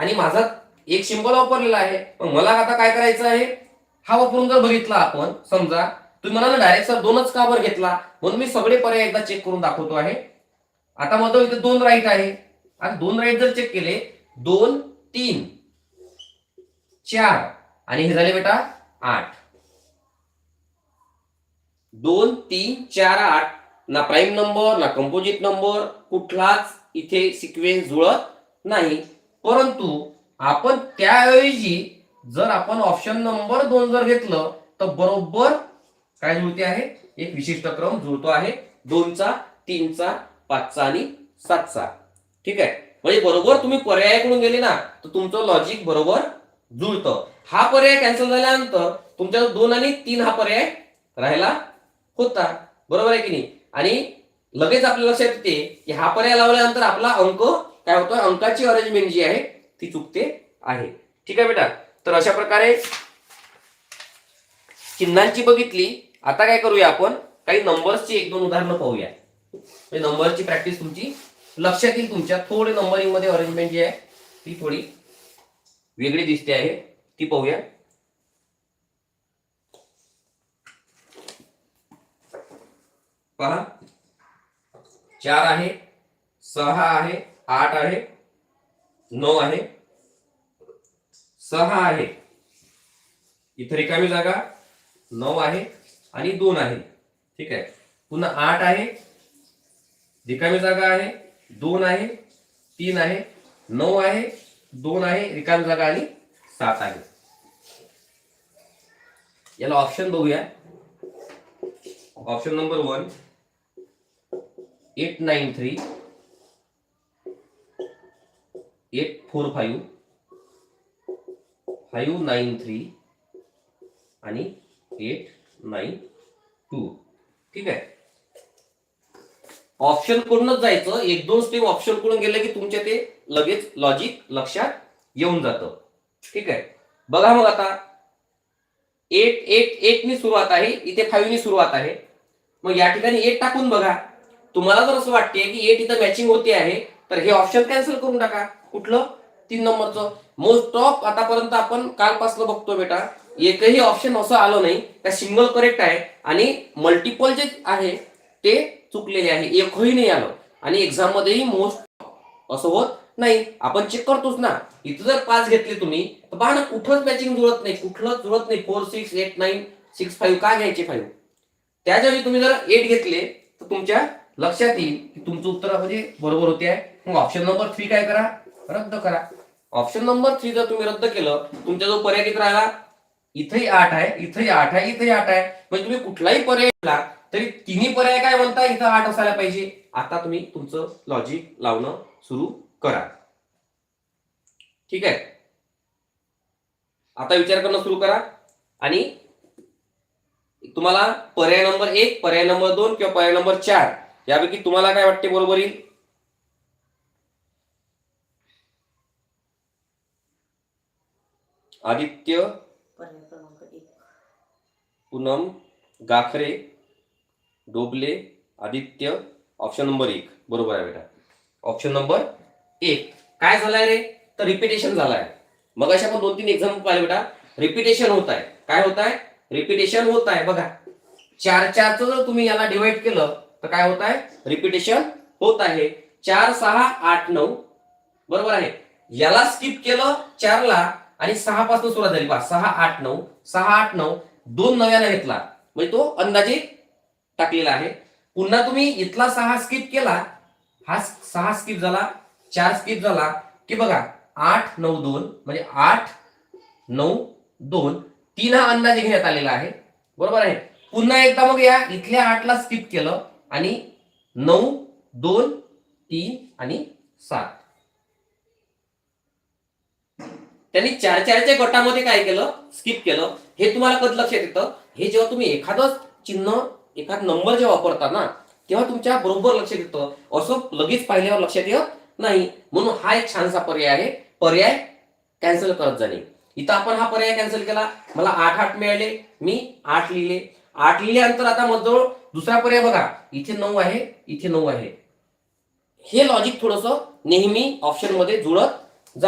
आणि माझा एक सिंबल वापरलेला आहे. मग मला आता काय करायचं आहे, हा वापरून जर बघितला आपण, समजा तुम्ही म्हणाला डायरेक्ट सर दोनच का बरं घेतला, म्हणून मी सगळे पर्याय एकदा चेक करून दाखवतो आहे. आता माझं इथे 2 राईट आहे. आता 2 राईट जर चेक केले, 2 3 4 आणि हे झाले बेटा 8. 2 3 4 8 ना प्राईम नंबर ना कंपोजिट नंबर, कुठलाच इथे सिक्वेन्स जुळत नाही. परंतु आपण त्याऐवजी जर आपण ऑप्शन नंबर 2 जर घेतलं तर बरोबर काय जुळते आहे, एक विशिष्ट क्रम जुळतो आहे 2चा 3चा 5चा आणि 7चा. ठीक आहे, म्हणजे बरोबर तुम्ही पर्यायाकडून गेले ना तर तुमचं लॉजिक बरोबर जुळतं. हा पर्याय कॅन्सल झाल्यानंतर तुमच्या 2 आणि 3 हा पर्याय राहिला होता, बरोबर आहे की नाही. आणि लगेच आपल्या लक्षात येते की हा पर्याय लावल्यानंतर आपला अंक काय होतोय, अंकाची अरेंजमेंट जी आहे ती चुकते आहे. ठीक आहे बेटा, तर अशा प्रकारे चिन्हांची बघितली. आता काय करूया आपण, काही नंबर्सची 1-2 उदाहरणं पाहूया. नंबरची प्रॅक्टिस तुमची लक्षात येईल. तुमच्या थोडे नंबरिंग मध्ये अरेंजमेंट जी आहे ती थोडी वेगळी दिसते आहे, ती पाहूया. पहा, 4 आहे, 6 आहे, 8 आहे, 9 आहे, 6 आहे, इथे रिकामी जागा 9 आहे आणि 2 आहे. ठीक आहे, पुन्हा 8 आहे, रिकामी जागा आहे, 2 आहे, 3 आहे, 9 आहे, 2 आहे, रिकामी जागा आणि 7 आहे. याला ऑप्शन बघूया. ऑप्शन नंबर 1 893 845 593 आणि 892. ठीक आहे, ऑप्शन कडूनच जायचं. 1-2 स्टेप ऑप्शन कडून गेलं की तुमच्या ते लगेच लॉजिक लक्षात येऊन जातं. ठीक आहे, बघा मग आता 8 नी सुरुवात आहे, इथे 5 नी सुरुवात आहे. मग या ठिकाणी 8 टाकून बघा. तुम्हाला जर असं वाटते की 8 इथं मॅचिंग होते आहे तर हे ऑप्शन कॅन्सल करून टाका. कुठलं, 3 नंबरचं. मोस्ट ऑफ आतापर्यंत आपण कालपासून बघतो बेटा, एकही ऑप्शन असं आलं नाही त्या सिंगल करेक्ट आहे आणि मल्टिपल जे आहे ते चुकलेले आहे, एकही नाही आलं. आणि एक्झाम मध्येही मोस्ट असं होत नाही. आपण चेक करतोच ना. इथं जर 5 घेतले तुम्ही तर पहा ना, कुठंच मॅचिंग जुळत नाही, कुठलंच जुळत नाही. 4 6 8 9 6 5 का घ्यायचे 5? त्याच्यावेळी तुम्ही जर 8 घेतले तर तुमच्या लक्षात येईल की तुमचं उत्तर म्हणजे बरोबर होते आहे. मग ऑप्शन नंबर 3 काय करा, रद्द करा. ऑप्शन नंबर 3 जर तुम्ही रद्द केलं, तुमचा जो पर्याय किती राहिला, इथेही 8 आहे, इथेही 8 आहे, इथेही 8 आहे. म्हणजे तुम्ही कुठलाही पर्याय घेतला तरी तिन्ही पर्याय काय म्हणता, इथं 8 असायला पाहिजे. आता तुम्ही तुमचं लॉजिक लावणं सुरू करा. ठीक आहे, आता विचार करणं सुरू करा आणि तुम्हाला पर्याय नंबर 1, पर्याय नंबर 2 किंवा पर्याय नंबर 4 यापैकी तुम्हाला काय वाटते बरोबर येईल? आदित्य, पूनम, गाखरे, डोबले, आदित्य. ऑप्शन नंबर 1 बरोबर आहे बेटा. ऑप्शन नंबर 1 काय झालाय रे, तर रिपिटेशन झालाय. मग अशा आपण 2-3 एक्झाम्पल पाहिले बेटा. रिपिटेशन होत आहे. काय होत आहे, रिपिटेशन होत आहे. बघा 4 जर तुम्ही याला डिवाइड केलं तर काय होत आहे, रिपिटेशन होत आहे. 4 6 8 9 बरोबर आहे. याला स्किप केलं 4 ला आणि 6 पासून सुरुवात झाली. 6 8 9 6 8 9 2 नव्याने घेतला म्हणजे तो अंदाजे टाकलेला आहे. पुन्हा तुम्ही इथला 6 स्किप केला, हा 6 स्किप झाला, 4 स्किप झाला की बघा 8 9 2 म्हणजे 8 9 2 3 हा अंदाजे घेण्यात आलेला आहे. बरोबर आहे. पुन्हा एकदा मग या इथल्या 8 ला स्किप केलं आणि 9 2 3 आणि 7 त्यांनी 4-4च्या गटामध्ये काय केलं, स्किप केलं. हे तुम्हाला कधी लक्षात येतं, हे जेव्हा तुम्ही एखादं चिन्ह एखाद नंबर जेव्हा वापरता ना तेव्हा तुमच्या बरोबर लक्षात येतं. असं लगेच पाहिल्यावर लक्षात येत नाही. म्हणून हा एक छानसा पर्याय आहे, पर्याय कॅन्सल करत जाणे. इथं आपण हा पर्याय कॅन्सल केला, मला 8 मिळाले, मी 8 लिहिले. 8 लिहिल्यानंतर आता मग दुसरा पर्याय बघा, इथे 9 आहे, इथे 9 आहे. हे लॉजिक थोडंसं नेहमी ऑप्शन मध्ये जुळत